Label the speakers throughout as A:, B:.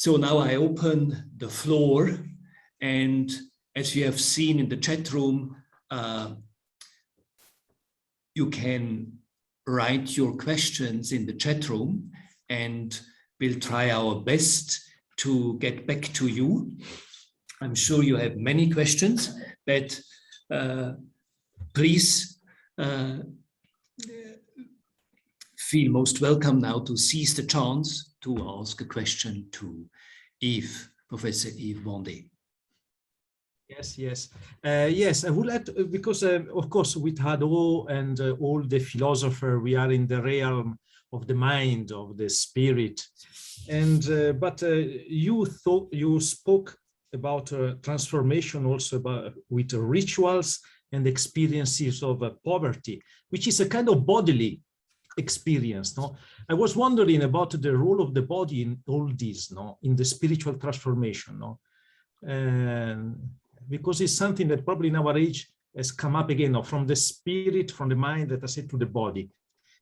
A: So now I open the floor, and as you have seen in the chat room, you can write your questions in the chat room, and we'll try our best to get back to you. I'm sure you have many questions, but please feel most welcome now to seize the chance to ask a question to Yves, Professor Yves Vendé.
B: Yes, yes. Yes, I would like to, because of course with Hadot and all the philosophers, we are in the realm of the mind, of the spirit. And but you spoke about transformation also with rituals and experiences of poverty, which is a kind of bodily experience. No, I was wondering about the role of the body in all this, no, in the spiritual transformation, no, because it's something that probably in our age has come up again, no, from the spirit, from the mind, that I said, to the body.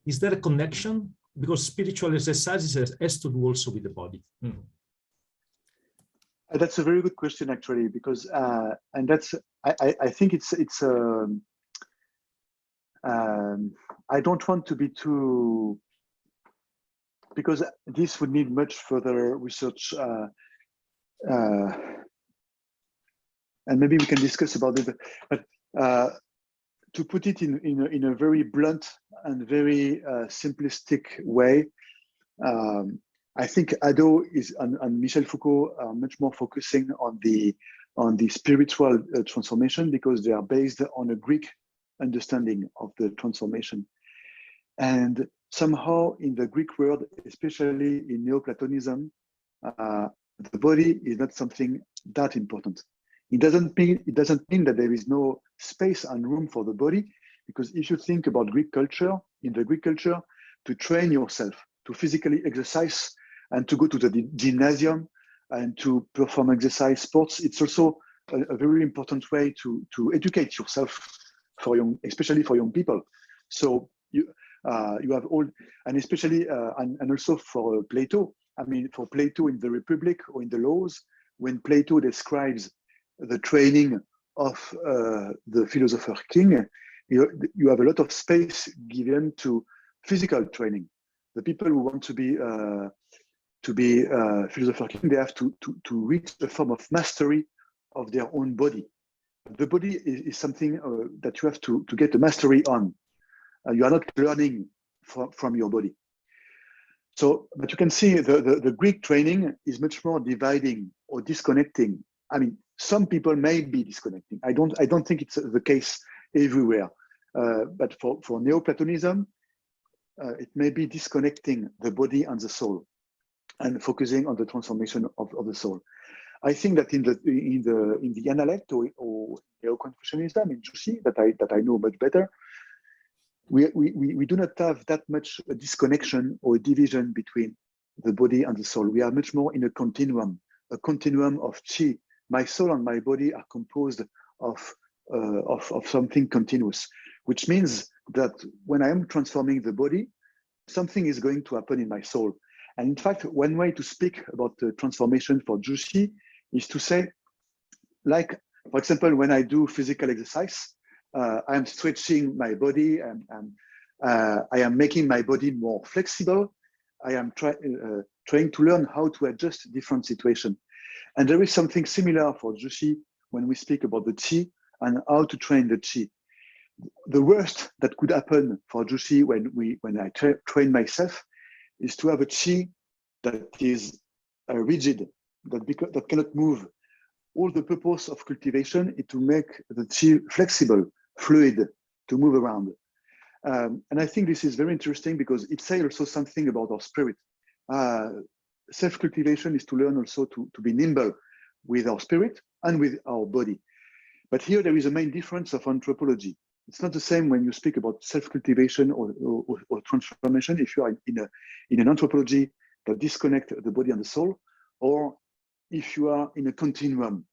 B: Is there a connection? Because spiritual exercises has to do also with the body.
C: That's a very good question, actually, because and that's I think it's I don't want to be too, because this would need much further research, and maybe we can discuss about it. But to put it in a very blunt and very simplistic way, I think Hadot and Michel Foucault are much more focusing on the spiritual transformation, because they are based on a Greek understanding of the transformation. And somehow in the Greek world, especially in Neoplatonism, the body is not something that important. It doesn't mean that there is no space and room for the body, because if you think about Greek culture, in the Greek culture, to train yourself, to physically exercise, and to go to the gymnasium and to perform exercise sports, it's also a very important way to educate yourself especially for young people. So you have all, and especially and also for Plato. I mean, for Plato in the Republic or in the Laws, when Plato describes the training of the philosopher king, you have a lot of space given to physical training. The people who want to be philosopher king, they have to reach a form of mastery of their own body. The body is something that you have to get a mastery on. You are not learning from your body. So, but you can see the Greek training is much more dividing or disconnecting. I mean, some people may be disconnecting. I don't think it's the case everywhere. But for Neoplatonism, it may be disconnecting the body and the soul, and focusing on the transformation of the soul. I think that in the Analect or Neo-Confucianism in Zhu Xi, that I know much better, we do not have that much a disconnection or a division between the body and the soul. We are much more in a continuum of qi. My soul and my body are composed of something continuous, which means that when I am transforming the body, something is going to happen in my soul. And in fact, one way to speak about the transformation for Zhu Xi is to say, like, for example, when I do physical exercise, I am stretching my body, and I am making my body more flexible. I am trying to learn how to adjust different situations. And there is something similar for Zhu Xi when we speak about the qi and how to train the qi. The worst that could happen for Zhu Xi when I train myself is to have a qi that is rigid, that cannot move. All the purpose of cultivation is to make the qi flexible, fluid, to move around. And I think this is very interesting, because it says also something about our spirit. Self-cultivation is to learn also to be nimble with our spirit and with our body. But here there is a main difference of anthropology. It's not the same when you speak about self-cultivation or transformation, if you are in an anthropology that disconnect the body and the soul, or if you are in a continuum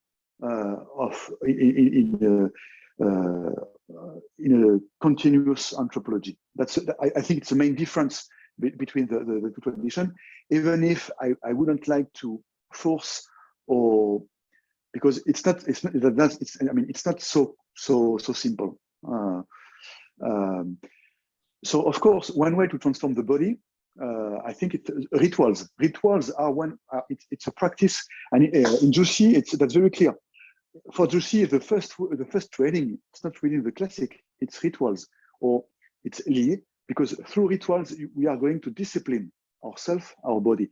C: in a continuous anthropology. I think it's the main difference between the two traditions, even if I wouldn't like to force, or because it's not so simple. So of course, one way to transform the body, I think rituals. Rituals are it's a practice, and in Zhu Xi, that's very clear. For Zhu Xi, the first training, it's not reading the classic, it's rituals, or it's li, because through rituals we are going to discipline ourselves, our body,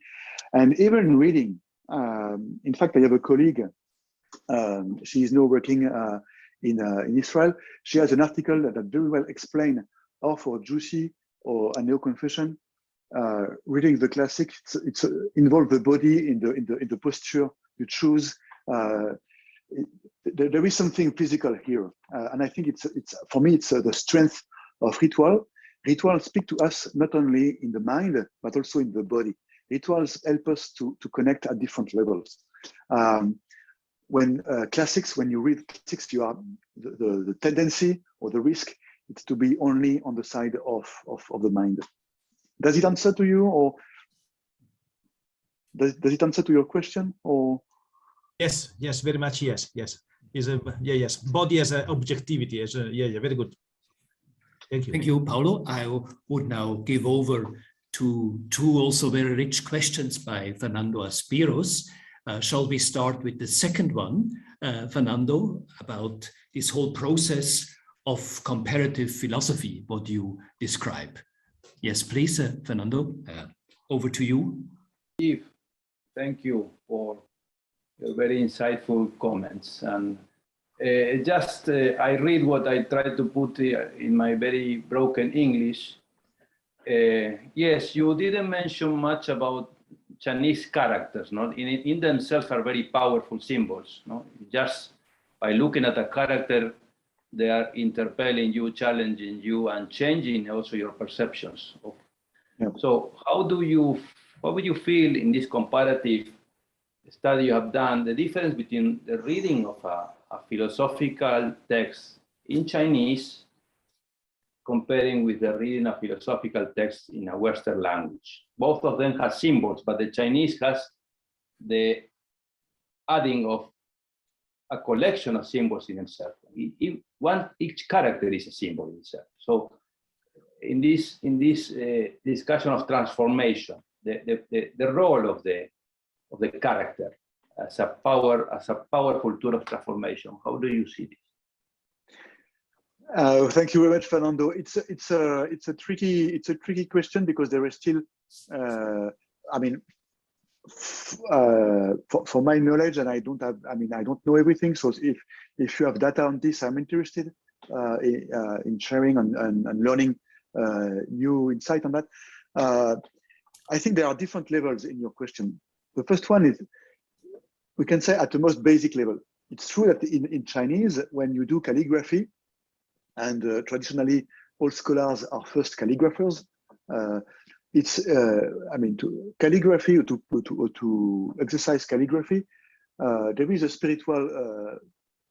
C: and even reading. In fact, I have a colleague. She is now working in Israel. She has an article that very well explains how for Zhu Xi or a Neo-Confucian, reading the classic, it's involve the body in the posture you choose. There is something physical here, and I think it's for me it's the strength of ritual. Rituals speak to us not only in the mind but also in the body. Rituals help us to connect at different levels. When you read classics, you are the tendency or the risk it's to be only on the side of the mind. Does it answer to you, or does it answer to your question, or?
B: Yes, very much. Yes. Yes. Body as an objectivity, very good. Thank you.
A: Thank you, Paulo. I would now give over to two also very rich questions by Fernando Aspiros. Shall we start with the second one, Fernando, about this whole process of comparative philosophy, what you describe? Yes, please, Fernando, over to you.
D: Yves, thank you for your very insightful comments. And I read what I tried to put in my very broken English. Yes, you didn't mention much about Chinese characters. In themselves are very powerful symbols. Just by looking at a character, they are interpelling you, challenging you, and changing also your perceptions. So what would you feel in this comparative study you have done, the difference between the reading of a philosophical text in Chinese comparing with the reading of philosophical text in a Western language? Both of them have symbols, but the Chinese has the adding of a collection of symbols in itself. Each character is a symbol in itself. So in this discussion of transformation, the role of the character as a powerful tool of transformation, how do you see this?
C: Thank you very much, Fernando. It's a tricky question, because there is still, for my knowledge, and I don't know everything. So if you have data on this, I'm interested in sharing and learning new insight on that. I think there are different levels in your question. The first one is, we can say at the most basic level, it's true that in Chinese, when you do calligraphy, and traditionally all scholars are first calligraphers, calligraphy, or to exercise calligraphy, there is a spiritual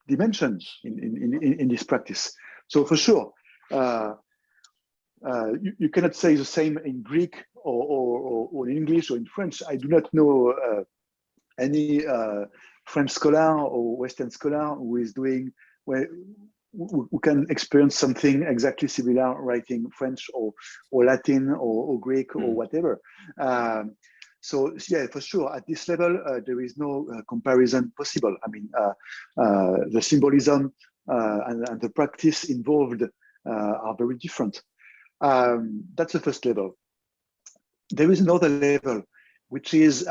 C: dimension in this practice. So for sure, you cannot say the same in Greek or in English or in French. I do not know any French scholar or Western scholar who is doing who can experience something exactly similar writing French or Latin or Greek or whatever. So yeah, for sure, at this level, there is no comparison possible. The symbolism and the practice involved are very different. That's the first level. There is another level, which is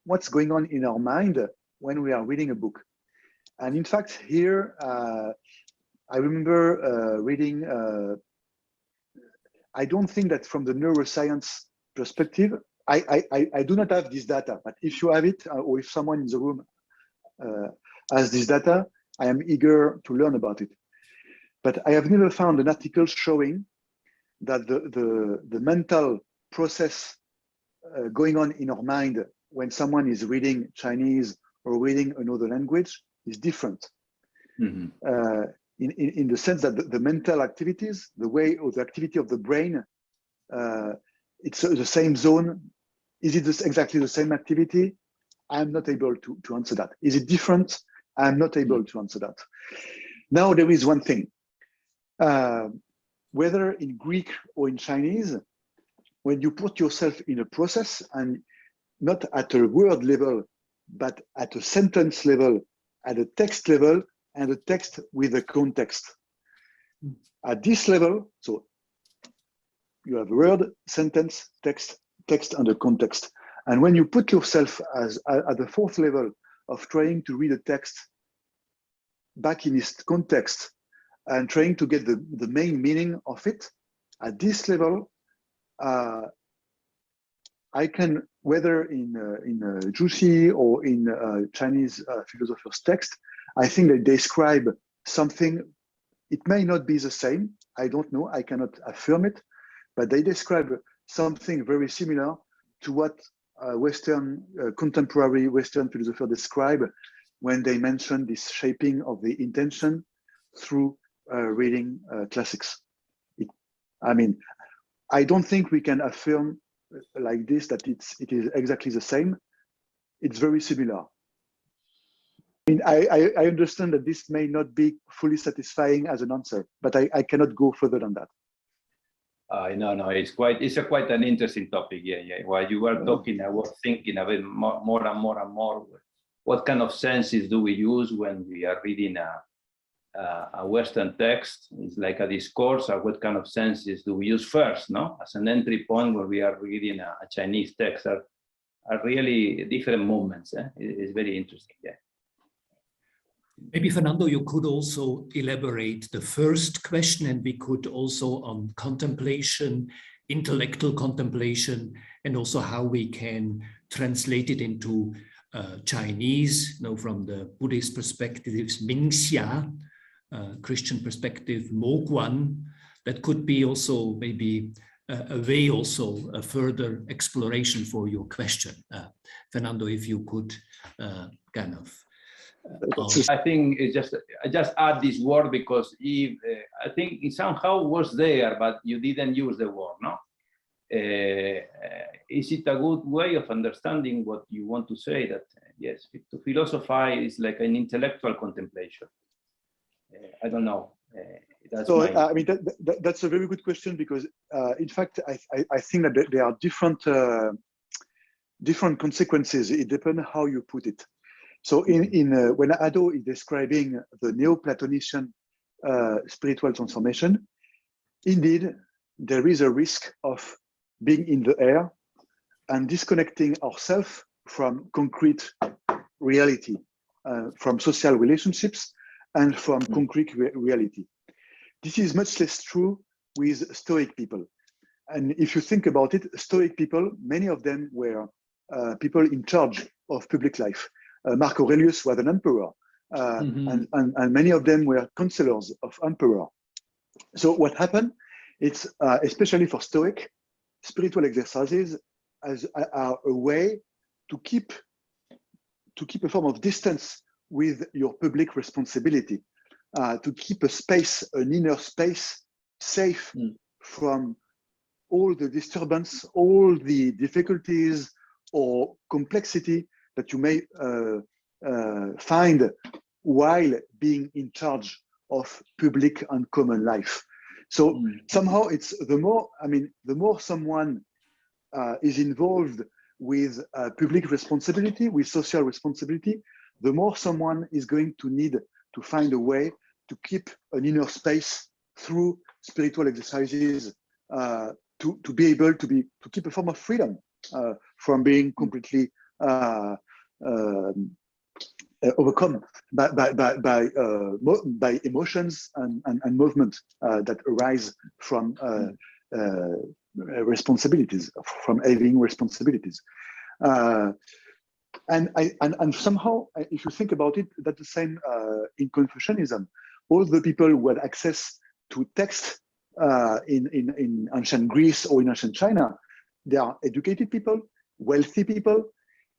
C: what's going on in our mind when we are reading a book. And in fact, here, I remember reading, I don't think that from the neuroscience perspective, I do not have this data, but if you have it, or if someone in the room has this data, I am eager to learn about it. But I have never found an article showing that the mental process going on in our mind when someone is reading Chinese or reading another language is different. Mm-hmm. In the sense that the mental activities, the way or the activity of the brain, it's the same zone. Is it exactly the same activity? I'm not able to answer that. Is it different? I'm not able to answer that. Now, there is one thing. Whether in Greek or in Chinese, when you put yourself in a process, and not at a word level, but at a sentence level, at a text level, and a text with a context. At this level, so you have word, sentence, text, and a context. And when you put yourself as at the fourth level of trying to read a text back in its context and trying to get the main meaning of it, at this level, I can, whether in Zhu Xi or in Chinese philosophers' text, I think they describe something. It may not be the same. I don't know. I cannot affirm it, but they describe something very similar to what contemporary Western philosophers describe when they mention this shaping of the intention through reading classics. I mean, I don't think we can affirm like this that it is exactly the same. It's very similar. I mean, I understand that this may not be fully satisfying as an answer, but I cannot go further than that.
D: No, it's quite an interesting topic. Yeah. While you were talking, I was thinking a bit more and more. What kind of senses do we use when we are reading a Western text? It's like a discourse. Or what kind of senses do we use first? No, as an entry point when we are reading a Chinese text are really different movements. It's very interesting. Yeah.
A: Maybe, Fernando, you could also elaborate the first question, and we could also on contemplation, intellectual contemplation, and also how we can translate it into Chinese, from the Buddhist perspective, Mingxia, Christian perspective, Moguan. That could be also maybe a way, also a further exploration for your question. Fernando, if you could kind of.
D: I think I just add this word because I think it somehow was there, but you didn't use the word, no? Is it a good way of understanding what you want to say? That yes, to philosophize is like an intellectual contemplation. I don't know.
C: I mean, that's a very good question because, in fact, I think that there are different consequences. It depends how you put it. So when Hadot is describing the Neoplatonician spiritual transformation, indeed, there is a risk of being in the air and disconnecting ourselves from concrete reality, from social relationships and from concrete reality. This is much less true with Stoic people. And if you think about it, Stoic people, many of them were people in charge of public life. Mark Aurelius was an emperor, and many of them were counselors of emperor. So what happened, it's especially for Stoic, spiritual exercises are a way to keep a form of distance with your public responsibility, to keep a space, an inner space, safe from all the disturbance, all the difficulties or complexity that you may find while being in charge of public and common life. So somehow it's the more someone is involved with public responsibility, with social responsibility, the more someone is going to need to find a way to keep an inner space through spiritual exercises, to be able to keep a form of freedom from being completely overcome by emotions and movement that arise from responsibilities, from having responsibilities. And somehow, if you think about it, that's the same in Confucianism. All the people who had access to text in ancient Greece or in ancient China, they are educated people, wealthy people,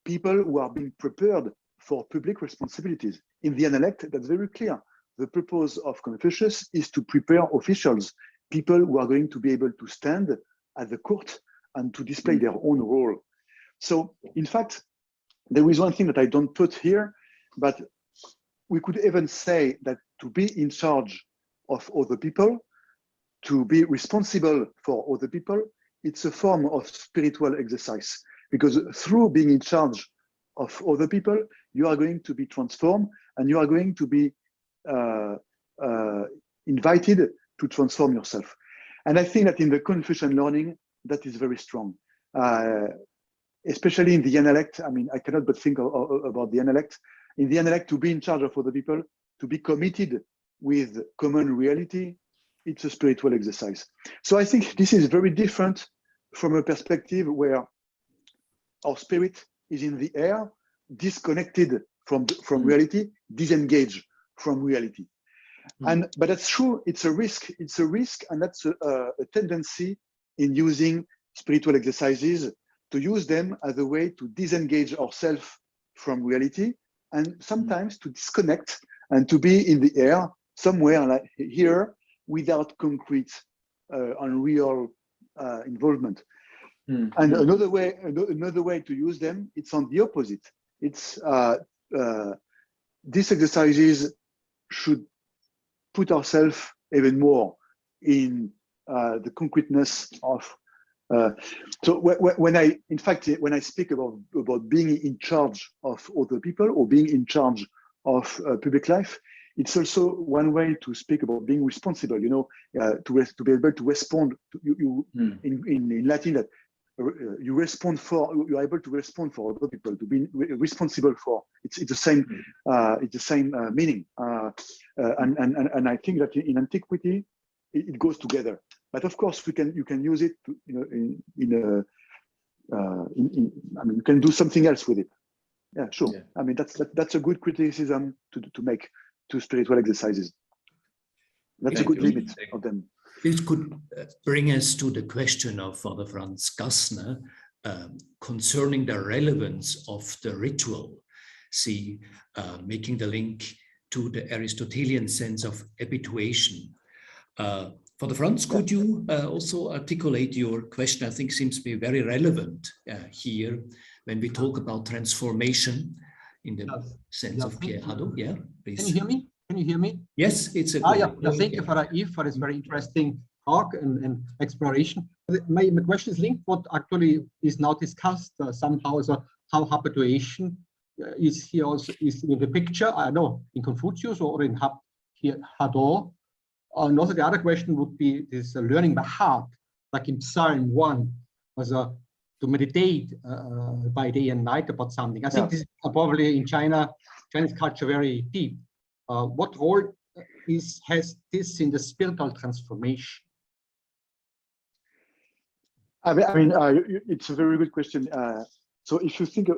C: people who are being prepared for public responsibilities. In the Analect, that's very clear. The purpose of Confucius is to prepare officials, people who are going to be able to stand at the court and to display their own role. So, in fact, there is one thing that I don't put here, but we could even say that to be in charge of other people, to be responsible for other people, it's a form of spiritual exercise, because through being in charge of other people, you are going to be transformed and you are going to be invited to transform yourself. And I think that in the Confucian learning, that is very strong. Especially in the intellect, I mean, I cannot but think about the intellect. In the intellect, to be in charge of other people, to be committed with common reality, it's a spiritual exercise. So I think this is very different from a perspective where our spirit is in the air, disconnected from reality, disengaged from reality. But that's true, it's a risk, and that's a tendency in using spiritual exercises, to use them as a way to disengage ourselves from reality, and sometimes to disconnect and to be in the air somewhere like here without concrete unreal involvement. And another way to use them, it's on the opposite. It's these exercises should put ourselves even more in the concreteness of. So when I speak about being in charge of other people or being in charge of public life, it's also one way to speak about being responsible. You know, to be able to respond to you in Latin, that you respond for, you are able to respond for other people, to be responsible for. It's the same meaning. And I think that in antiquity it goes together. But of course, you can use it to, you know, I mean, you can do something else with it. Yeah, sure. Yeah. I mean, that's a good criticism to make to spiritual exercises. That's a good limit of them.
A: This could bring us to the question of Father Franz Gassner concerning the relevance of the ritual. See, making the link to the Aristotelian sense of habituation. Father Franz, could you also articulate your question? I think seems to be very relevant here when we talk about transformation in the sense of Pierre Hadot. Yeah, please.
E: Can you hear me? Can you hear me?
A: Yes, it's a
E: good thank you, Father Yves, for this very interesting talk and exploration. My question is linked what actually is now discussed somehow, so how habituation is here also is in the picture. I know in Confucius or in Hadot. And also the other question would be this learning by heart, like in Psalm 1, as to meditate by day and night about something. I think this is probably in Chinese culture very deep. What role has this in the spiritual transformation?
C: I mean, it's a very good question. So if you think,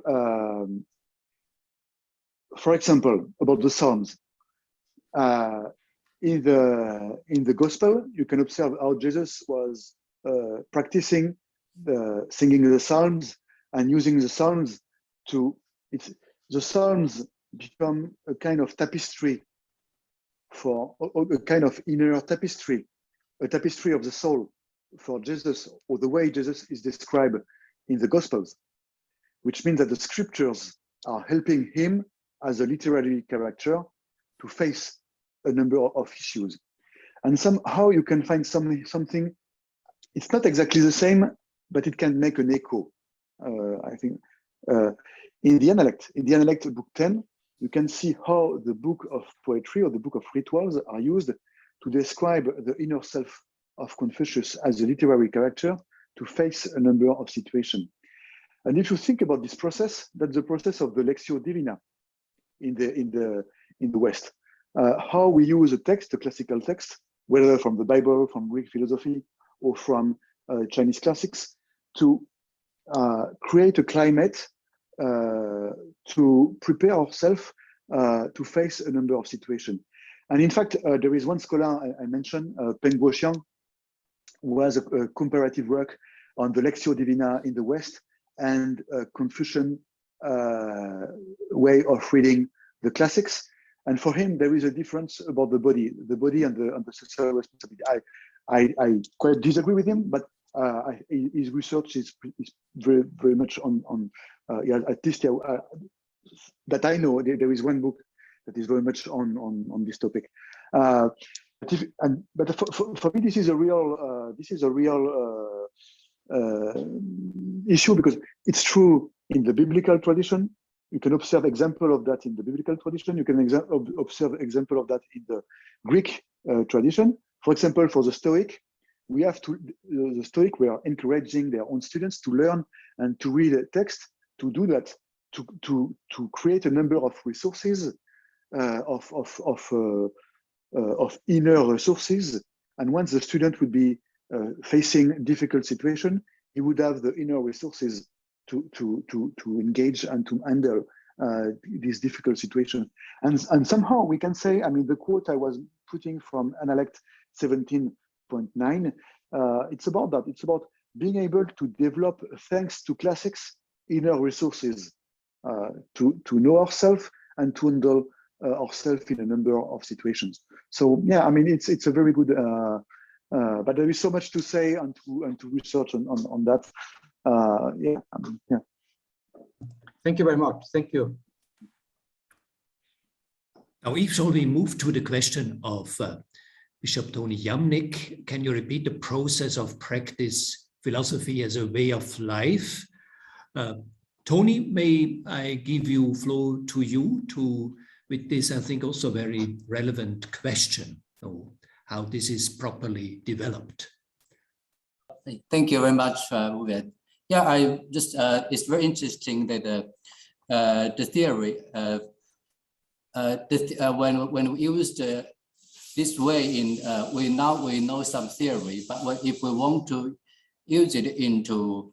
C: for example, about the Psalms, in the Gospel, you can observe how Jesus was practicing singing the Psalms and using the Psalms the Psalms become a kind of tapestry for a kind of inner tapestry, a tapestry of the soul for Jesus, or the way Jesus is described in the Gospels, which means that the scriptures are helping him as a literary character to face a number of issues. And somehow you can find something, it's not exactly the same, but it can make an echo, I think. In the Analect book 10, you can see how the book of poetry or the book of rituals are used to describe the inner self of Confucius as a literary character to face a number of situations. And if you think about this process, that's the process of the Lectio Divina in the West. How we use a text, a classical text, whether from the Bible, from Greek philosophy, or from Chinese classics, to create a climate to prepare ourselves to face a number of situations. And in fact, there is one scholar I mentioned, Peng Guoxiang, who has a comparative work on the Lectio Divina in the West and a Confucian way of reading the classics. And for him, there is a difference about the body and the social responsibility. I quite disagree with him, but his research is very, very much on Yeah, at least that I know, there is one book that is very much on this topic. But for me, this is a real issue, because it's true in the biblical tradition. You can observe example of that in the biblical tradition. You can observe example of that in the Greek tradition. For example, for the Stoic, we have the Stoic were encouraging their own students to learn and to read a text. To do that, to create a number of resources, of inner resources. And once the student would be facing difficult situation, he would have the inner resources to engage and to handle these difficult situations. And somehow we can say, I mean, the quote I was putting from Analect 17.9, it's about that. It's about being able to develop, thanks to classics, inner resources to know ourselves and to handle ourselves in a number of situations. So yeah, I mean, it's a very good, but there is so much to say and to research on that. Yeah.
E: Thank you very much. Thank you.
A: Now, Yves, shall we move to the question of Bishop Tony Jamnik? Can you repeat the process of practice philosophy as a way of life? Tony, may I give you floor to you with this, I think, also very relevant question, how this is properly developed.
F: Thank you very much, Uwe. Yeah, I just it's very interesting that the theory when we used this way in we know some theory, but if we want to use it into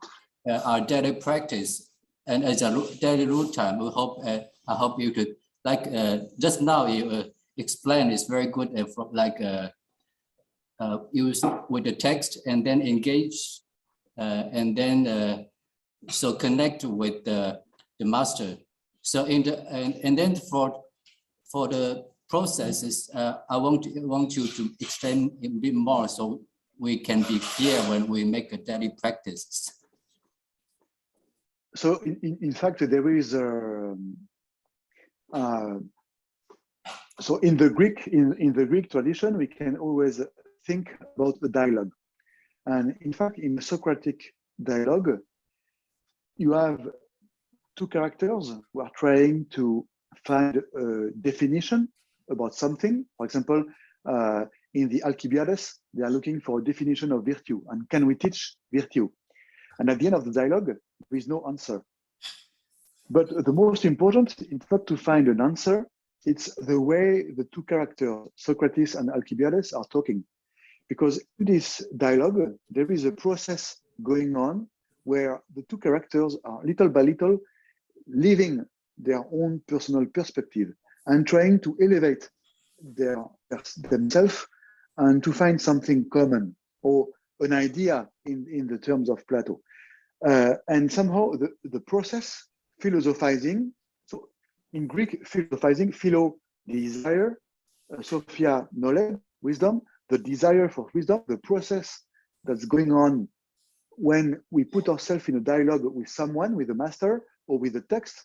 F: our daily practice and as a daily routine, we hope I hope you could, like just now you explain is very good from like use with the text and then engage and then so connect with the master. So in the and then for the processes, I want you to extend a bit more so we can be clear when we make a daily practice.
C: So in fact, there is so in the Greek tradition, we can always think about the dialogue. And in fact, in the Socratic dialogue, you have two characters who are trying to find a definition about something. For example, in the Alcibiades, they are looking for a definition of virtue, and can we teach virtue? And at the end of the dialogue, there is no answer. But the most important is not to find an answer, it's the way the two characters, Socrates and Alcibiades, are talking. Because in this dialogue, there is a process going on where the two characters are little by little leaving their own personal perspective and trying to elevate themselves and to find something common or an idea in the terms of Plato. And somehow the process, philosophizing, so in Greek, philosophizing, philo, desire, sophia, knowledge, wisdom, the desire for wisdom, the process that's going on when we put ourselves in a dialogue with someone, with a master or with a text,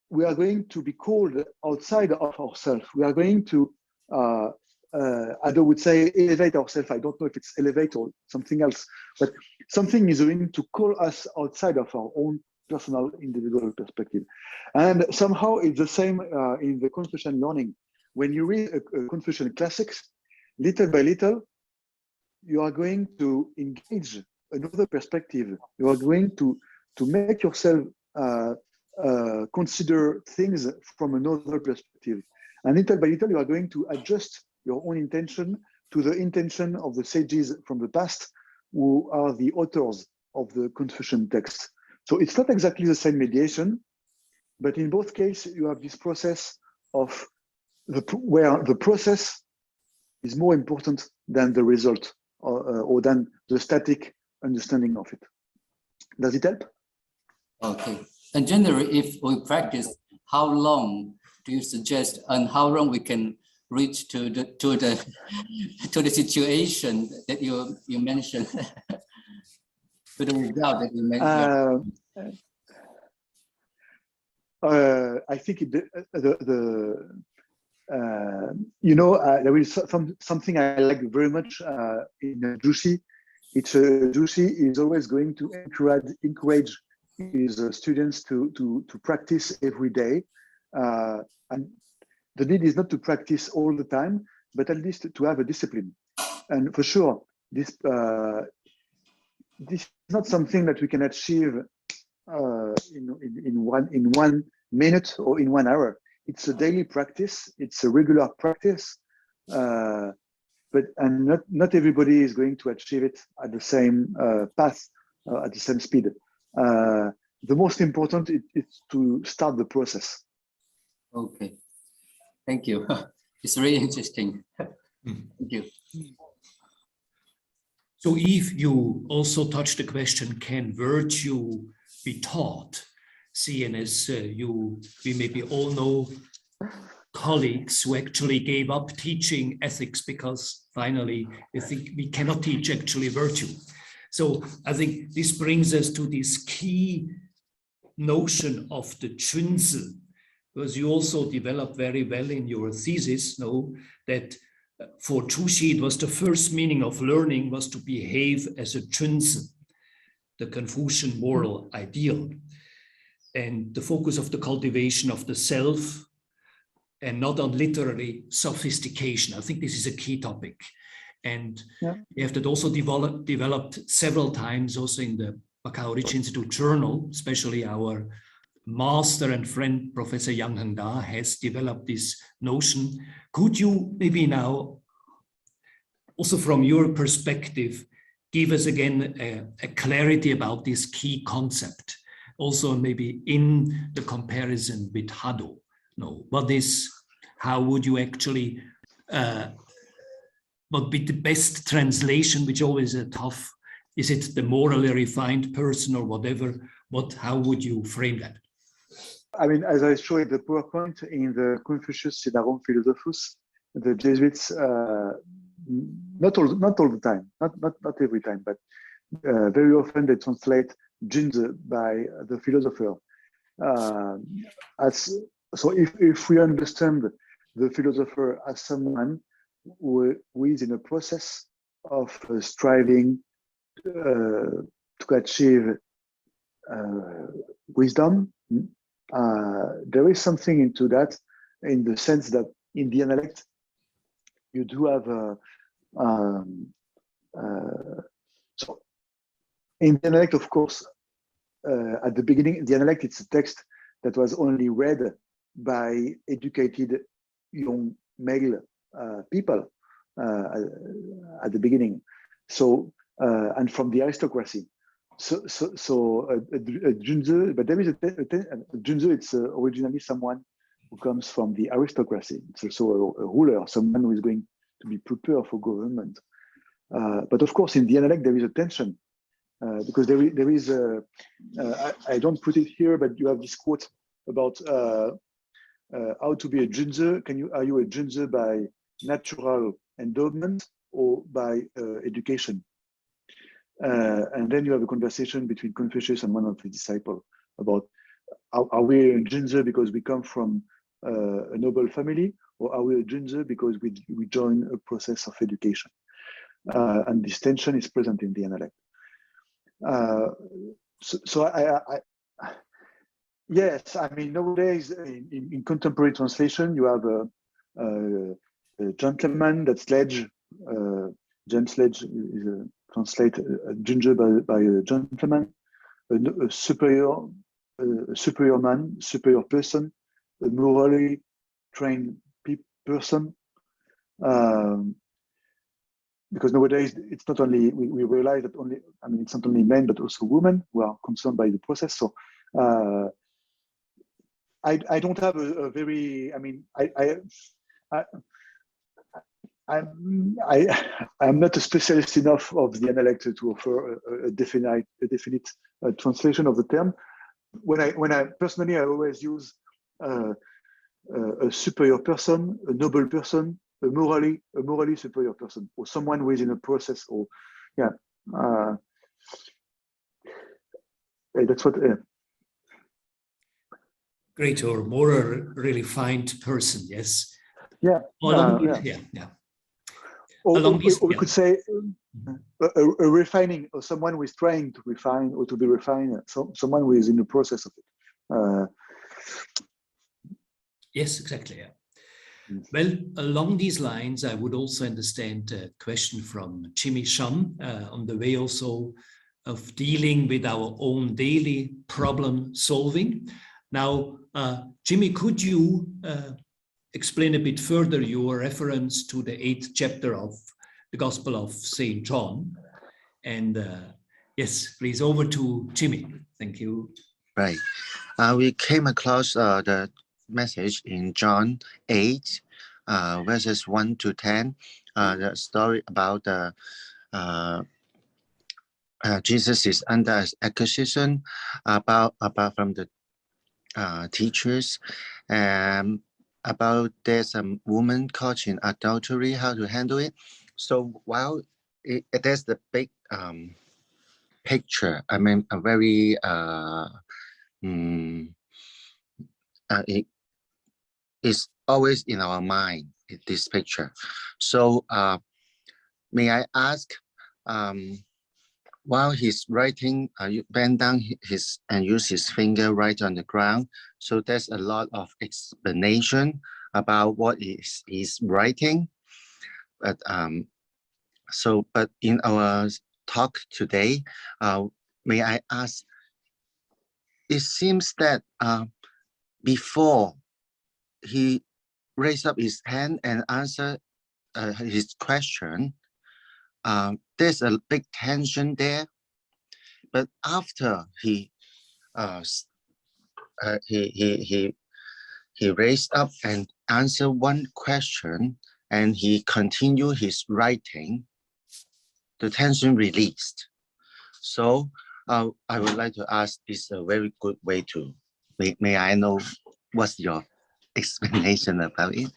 C: we are going to be called outside of ourselves. We are going to, Hadot would say, elevate ourselves. I don't know if it's elevate or something else, but something is going to call us outside of our own personal, individual perspective. And somehow it's the same in the Confucian learning. When you read a Confucian classics, little by little, you are going to engage another perspective. You are going to make yourself consider things from another perspective. And little by little, you are going to adjust your own intention to the intention of the sages from the past, who are the authors of the Confucian text. So it's not exactly the same mediation, but in both cases, you have this process of where the process is more important than the result or than the static understanding of it. Does it help? Okay.
F: And generally, if we practice, how long do you suggest, and how long we can reach to the situation that you mentioned, to the result that you mentioned?
C: I think you know, there is something I like very much in Zhu Xi. It's Zhu Xi is always going to encourage his students to practice every day, and the need is not to practice all the time, but at least to have a discipline. And for sure, this is not something that we can achieve in 1 minute or in 1 hour. It's a daily practice. It's a regular practice, but not everybody is going to achieve it at the same path, at the same speed. The most important is to start the process.
F: Okay, thank you. It's really interesting. Thank you.
A: So Yves, you also touched the question, can virtue be taught? Seeing as we maybe all know colleagues who actually gave up teaching ethics because finally they think we cannot teach actually virtue. So I think this brings us to this key notion of the Junzi, because you also developed very well in your thesis, that for Zhu Xi, it was the first meaning of learning was to behave as a Junzi, the Confucian moral ideal, and the focus of the cultivation of the self and not on literary sophistication. I think this is a key topic. And we have that also developed several times also in the Macau Rich Institute Journal, especially our master and friend, Professor Yang Hengda, has developed this notion. Could you maybe now, also from your perspective, give us again a clarity about this key concept? Also maybe in the comparison with Hadot. How would you actually, what would be the best translation, which always is tough? Is it the morally refined person or whatever? How would you frame that?
C: I mean, as I showed the PowerPoint in the Confucius Sidarum Philosophus, the Jesuits, not all the time, not every time, but very often they translate Junzi by the philosopher. So if we understand the philosopher as someone who is in a process of striving to achieve wisdom, there is something into that, in the sense that in the intellect you do have so in the intellect, of course, at the beginning, the intellect, it's a text that was only read by educated young male people at the beginning. So and from the aristocracy. So Junzi, but there is a Junzi. It's originally someone who comes from the aristocracy. It's also a ruler, someone who is going to be prepared for government. But of course, in the intellect, there is a tension because there is I don't put it here, but you have this quote about how to be a Junzi. Are you a Junzi by natural endowment or by education? And then you have a conversation between Confucius and one of his disciples about are we a Junzi because we come from a noble family, or are we a Junzi because we join a process of education? And this tension is present in the intellect. Yes, I mean, nowadays in contemporary translation, you have a gentleman, that's Sledge. James Sledge is translated Junzi by a gentleman, a superior man, superior person, a morally trained person. Because nowadays it's not only we realize that it's not only men but also women who are concerned by the process. So I don't have a very I'm not a specialist enough of the intellect to offer a definite translation of the term. When I personally, I always use a superior person, a noble person, a morally superior person, or someone who is in a process, or that's what.
A: greater or more refined person. Yes.
C: Yeah.
A: Yeah.
C: Or we
A: yeah.
C: could say a refining, or someone who is trying to refine or to be refined, someone who is in the process of it.
A: Yes, exactly. Yeah. Well, along these lines, I would also understand a question from Jimmy Shum on the way also of dealing with our own daily problem solving. Now, Jimmy, could you explain a bit further your reference to the 8th chapter of the Gospel of St. John? And yes, please, over to Jimmy. Thank you.
G: Right. We came across the message in John 8, verses 1 to 10, the story about Jesus is under accusation about from the teachers, about there's a woman caught in adultery, how to handle it. So while there's the big picture, I mean, a very it is always in our mind, this picture. So may I ask, while he's writing, you bend down and use his finger right on the ground. So there's a lot of explanation about what he's writing. But but in our talk today, may I ask, it seems that before he raised up his hand and answered his question, there's a big tension there. But after he raised up and answered one question, and he continued his writing, the tension released. So I would like to ask, this is a very good way to, may I know what's your explanation about it?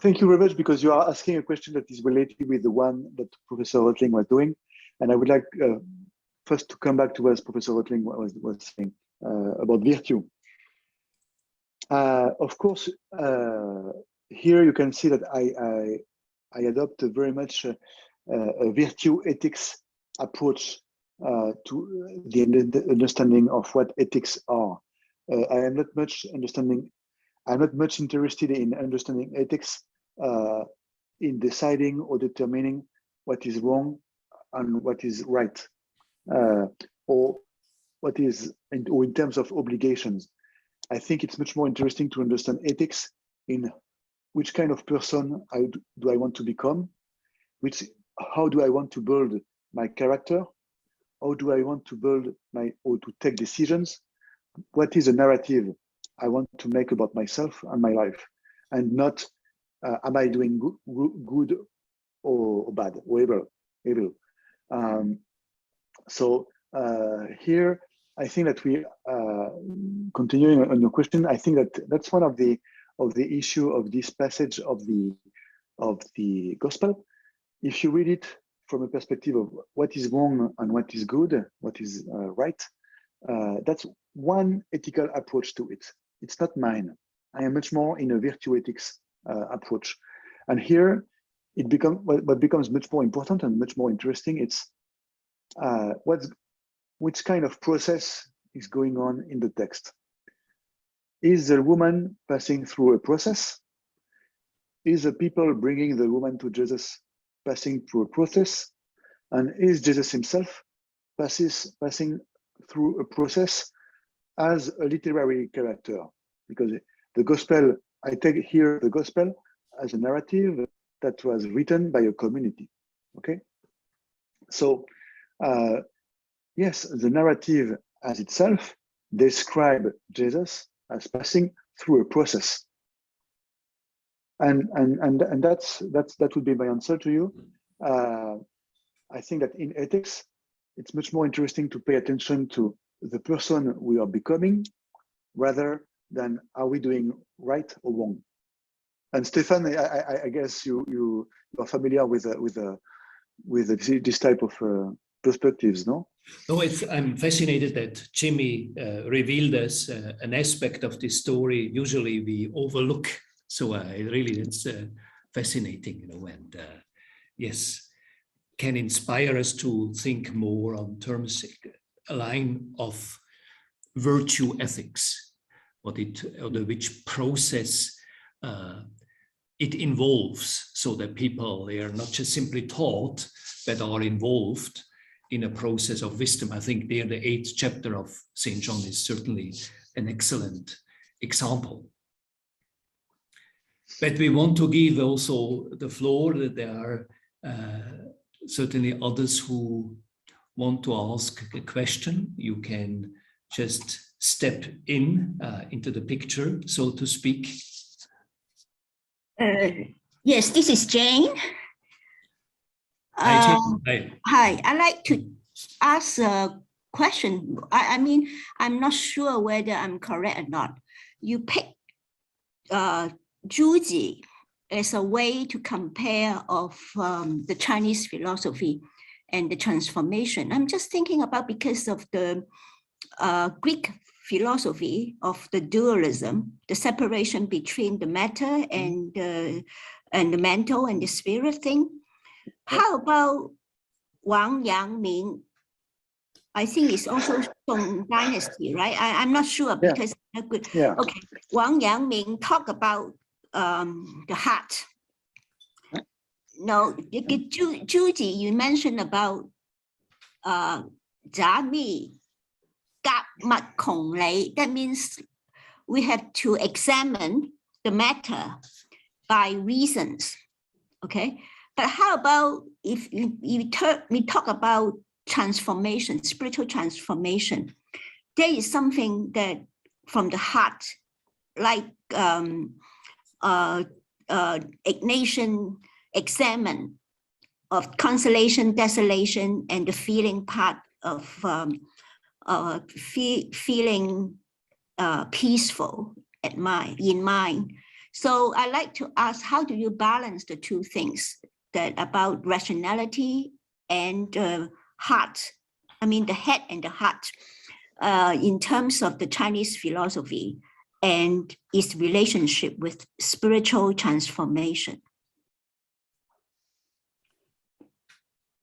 C: Thank you very much, because you are asking a question that is related with the one that Professor Rotling was doing. And I would like first to come back to what Professor Rotling was saying about virtue. Of course, here you can see that I adopt very much a virtue ethics approach to the understanding of what ethics are. I'm not much interested in understanding ethics in deciding or determining what is wrong and what is right, or what is, or in terms of obligations. I think it's much more interesting to understand ethics in which kind of person do I want to become, how do I want to build my character, how do I want to build or to take decisions, what is a narrative I want to make about myself and my life, and not am I doing good or bad or evil. So here, I think that we, continuing on your question, I think that that's one of the issue of this passage of the gospel. If you read it from a perspective of what is wrong and what is good, what is right, that's one ethical approach to it. It's not mine. I am much more in a virtue ethics approach. And here, what becomes much more important and much more interesting, it's which kind of process is going on in the text. Is the woman passing through a process? Is the people bringing the woman to Jesus passing through a process? And is Jesus himself passing through a process as a literary character? Because the gospel, I take here the gospel as a narrative that was written by a community, okay? So, yes, the narrative as itself describes Jesus as passing through a process. And that would be my answer to you. I think that in ethics, it's much more interesting to pay attention to the person we are becoming rather than are we doing right or wrong. And Stefan, I guess you are familiar with this type of perspectives, no?
A: No, I'm fascinated that Jimmy revealed us an aspect of this story usually we overlook. So it's fascinating, you know, and yes, can inspire us to think more on terms, a line of virtue ethics, which process it involves, so that people, they are not just simply taught, but are involved in a process of wisdom. I think there the 8th chapter of St. John is certainly an excellent example. But we want to give also the floor that there are certainly others who want to ask a question. You can just step into the picture, so to speak.
H: Yes, this is Jane.
A: Hi, Jane.
H: Hi, I'd like to ask a question. I mean, I'm not sure whether I'm correct or not. You pick Zhu Xi as a way to compare of the Chinese philosophy and the transformation. I'm just thinking about, because of the Greek philosophy of the dualism, the separation between the matter and the mental and the spirit thing. How about Wang Yangming? I think it's also Song Dynasty, right? I'm not sure because good.
C: Yeah.
H: Okay, Wang Yangming talk about the heart. No, Zhu Xi, you mentioned about Zha Mi, Gap Mat Kong Lei. That means we have to examine the matter by reasons. Okay, but how about if we talk about transformation, spiritual transformation? There is something that from the heart, like Ignatian examine of consolation, desolation, and the feeling part of feeling peaceful in mind. So I like to ask, how do you balance the two things, that about rationality and heart? I mean, the head and the heart, in terms of the Chinese philosophy and its relationship with spiritual transformation.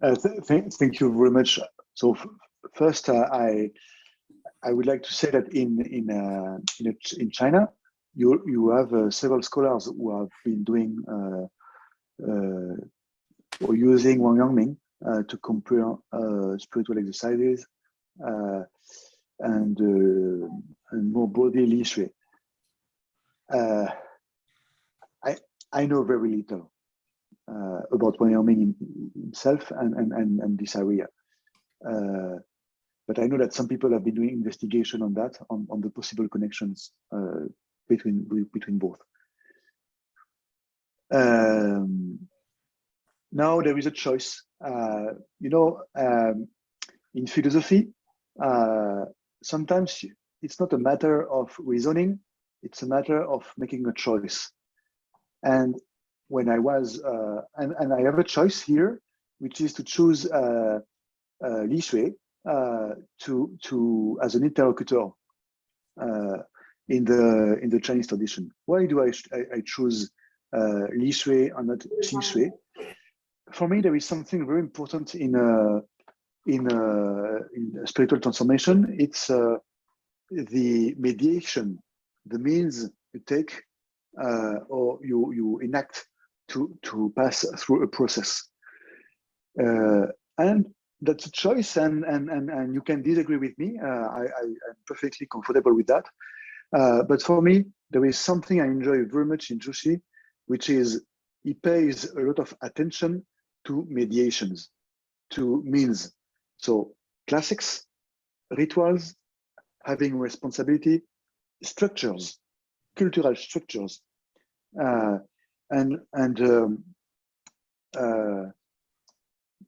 C: Thank you very much. So first, I would like to say that in China, you have several scholars who have been doing or using Wang Yangming to compare spiritual exercises and more broadly Li Xue. I know very little about Wang Yangming himself and this area. But I know that some people have been doing investigation on that, on the possible connections between both. Now there is a choice. In philosophy, sometimes it's not a matter of reasoning, it's a matter of making a choice. And when I was, and I have a choice here, which is to choose Li Xue to as an interlocutor in the Chinese tradition. Why do I choose Li Xue and not Xi Xue? For me, there is something very important in spiritual transformation. It's the mediation, the means you take or you enact to pass through a process, and that's a choice. And you can disagree with me. I'm perfectly comfortable with that. But for me, there is something I enjoy very much in Zhu Xi, which is he pays a lot of attention to mediations, to means. So classics, rituals, having responsibility, structures, cultural structures,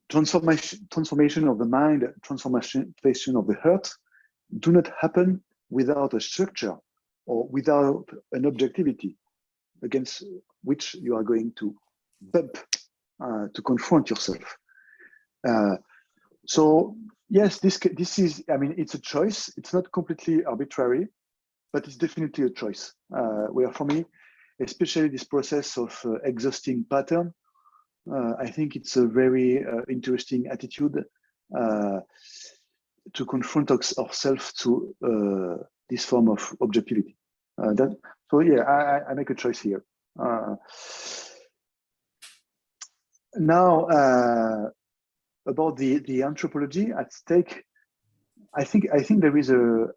C: transformation of the mind, transformation of the heart do not happen without a structure or without an objectivity against which you are going to bump, to confront yourself. So Yes, this is, I mean, it's a choice. It's not completely arbitrary, but it's definitely a choice. Where for me, especially this process of exhausting pattern, I think it's a very interesting attitude to confront ourselves to this form of objectivity. So yeah, I make a choice here. Now, about the anthropology at stake, I think there is a.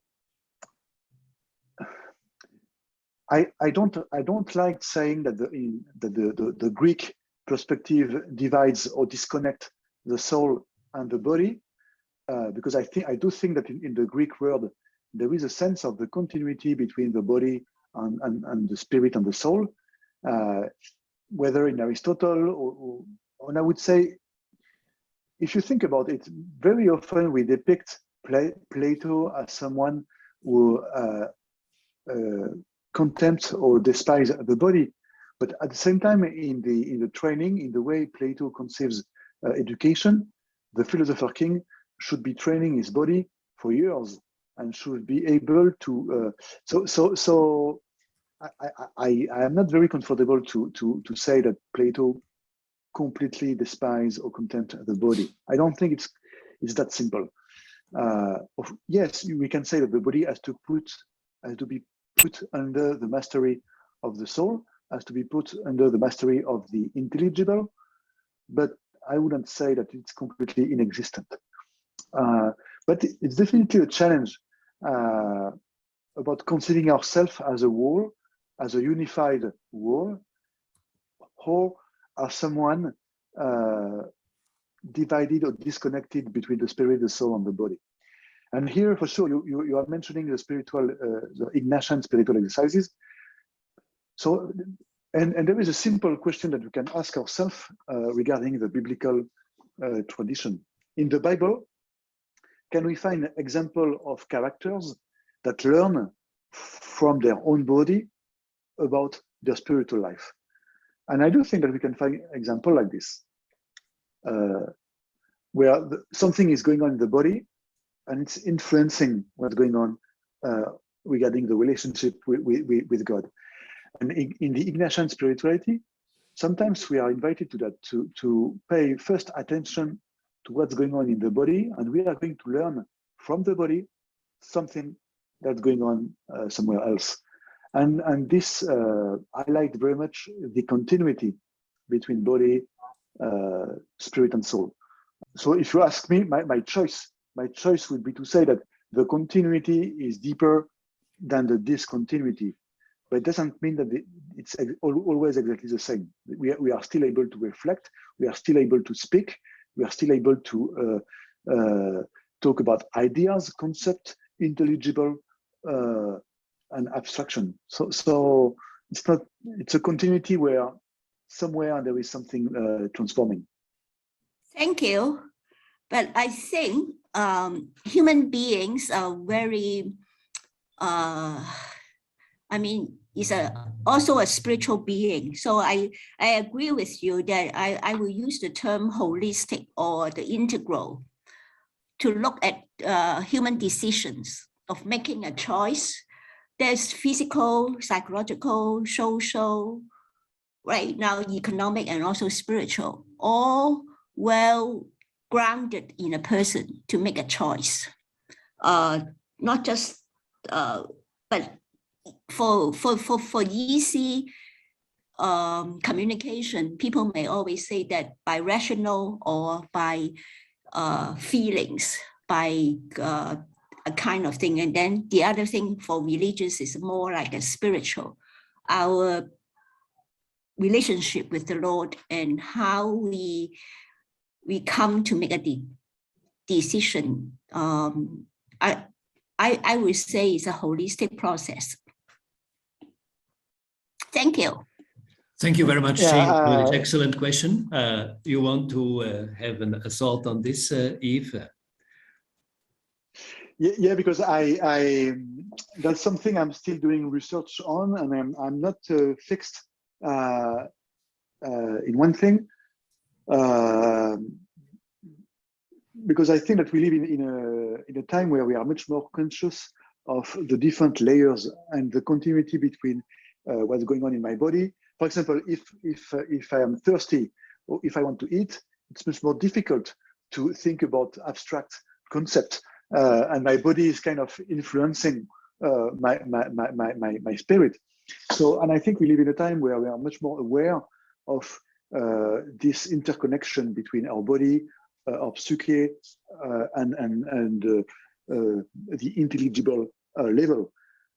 C: I don't like saying that the Greek perspective divides or disconnect the soul and the body, because I do think that in the Greek world there is a sense of the continuity between the body and the spirit and the soul, whether in Aristotle or I would say, if you think about it, very often we depict Plato as someone who contempts or despises the body, but at the same time, in the training, in the way Plato conceives education, the philosopher king should be training his body for years and should be able to. So I am not very comfortable to say that Plato completely despise or contempt the body. I don't think it's that simple. Yes, we can say that the body has to be put under the mastery of the soul, has to be put under the mastery of the intelligible, but I wouldn't say that it's completely inexistent. But it's definitely a challenge about considering ourselves as a whole, as a unified whole, or as someone divided or disconnected between the spirit, the soul, and the body. And here, for sure, you are mentioning the spiritual, the Ignatian spiritual exercises. So, and there is a simple question that we can ask ourselves regarding the biblical tradition. In the Bible, can we find an example of characters that learn from their own body about their spiritual life? And I do think that we can find an example like this, where something is going on in the body and it's influencing what's going on regarding the relationship with God. And in the Ignatian spirituality, sometimes we are invited to that, to pay first attention to what's going on in the body, and we are going to learn from the body something that's going on somewhere else. And this, I liked very much the continuity between body, spirit, and soul. So if you ask me, my choice would be to say that the continuity is deeper than the discontinuity, but it doesn't mean that it's always exactly the same. We are still able to reflect, we are still able to speak, we are still able to talk about ideas, concept, intelligible, and abstraction. So it's a continuity where somewhere there is something transforming.
H: Thank you. But I think human beings are very, is also a spiritual being. So I agree with you that I will use the term holistic or the integral to look at human decisions of making a choice. There's physical, psychological, social, right now economic, and also spiritual, all well grounded in a person to make a choice. Not just, but for easy communication, people may always say that by rational or by feelings, by a kind of thing. And then the other thing for religious is more like a spiritual, our relationship with the Lord and how we come to make a decision. I would say it's a holistic process. Thank you.
A: Thank you very much, Jane, for this excellent question. You want to have an assault on this, Yves?
C: Yeah, because I that's something I'm still doing research on, and I'm not fixed in one thing. because I think that we live in a time where we are much more conscious of the different layers and the continuity between what's going on in my body. For example, if I am thirsty or if I want to eat, it's much more difficult to think about abstract concept, and my body is kind of influencing my spirit. So, and I think we live in a time where we are much more aware of this interconnection between our body, our psyche, and the intelligible level.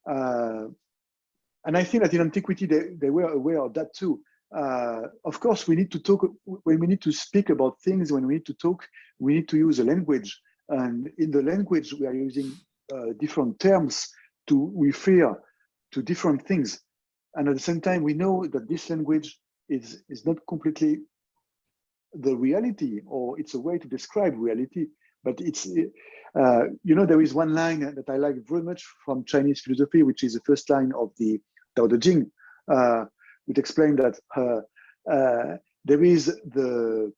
C: And I think that in antiquity, they were aware of that too. Of course, we need to talk, when we need to speak about things, when we need to talk, we need to use a language. And in the language, we are using different terms to refer to different things. And at the same time, we know that this language is not completely the reality, or it's a way to describe reality. But it's, you know, there is one line that I like very much from Chinese philosophy, which is the first line of the Tao Te Ching, which explains that there is the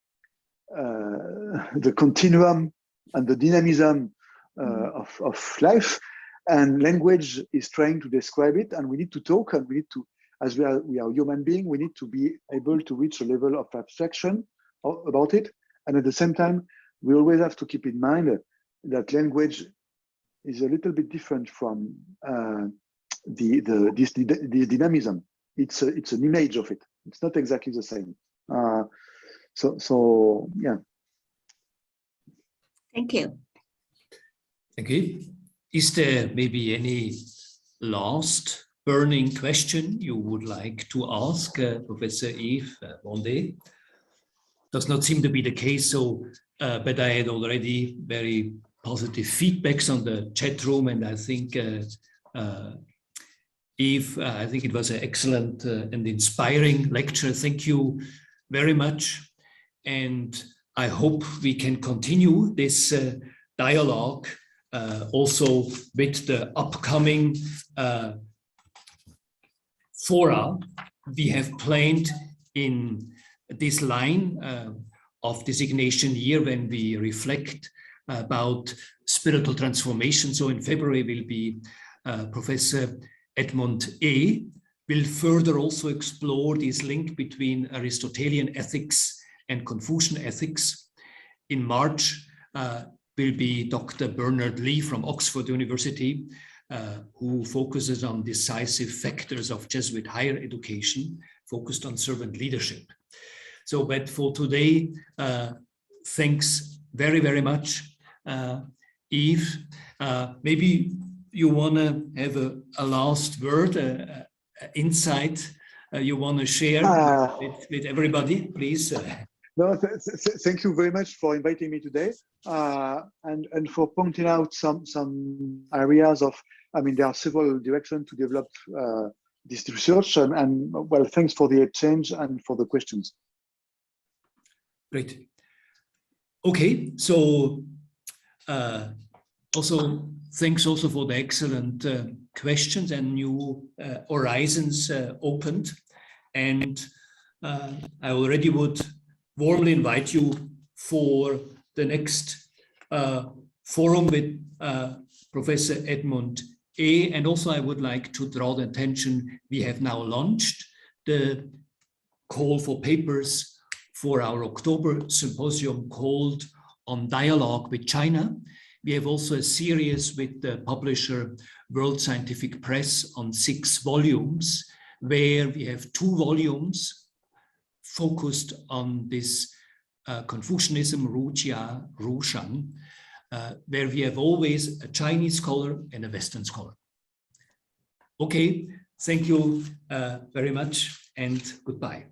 C: continuum and the dynamism of life, and language is trying to describe it. And we need to talk, and we need to, as we are human beings, we need to be able to reach a level of abstraction about it. And at the same time, we always have to keep in mind that language is a little bit different from this dynamism. It's an image of it. It's not exactly the same. So yeah.
H: Thank you.
A: Thank you. Is there maybe any last burning question you would like to ask Professor Yves Vendé? Does not seem to be the case, so but I had already very positive feedbacks on the chat room, and I think Yves, I think it was an excellent and inspiring lecture. Thank you very much, and I hope we can continue this dialogue also with the upcoming fora we have planned in this line of designation year when we reflect about spiritual transformation. So in February will be Professor Edmund A. will further also explore this link between Aristotelian ethics and Confucian ethics. In March will be Dr. Bernard Lee from Oxford University, who focuses on decisive factors of Jesuit higher education, focused on servant leadership. So, but for today, thanks very, very much, Yves. Maybe you want to have a last word, insight you want to share with everybody, please.
C: No, thank you very much for inviting me today, and for pointing out some areas of, I mean, there are several directions to develop this research, and well, thanks for the exchange and for the questions.
A: Great. Okay, so also thanks also for the excellent questions and new horizons opened. And I already would warmly invite you for the next forum with Professor Edmund A. And also I would like to draw the attention, we have now launched the call for papers for our October symposium called On Dialogue with China. We have also a series with the publisher World Scientific Press on 6 volumes, where we have 2 volumes focused on this Confucianism, Ru Jia, Ru Shan, where we have always a Chinese scholar and a Western scholar. Okay, thank you very much and goodbye.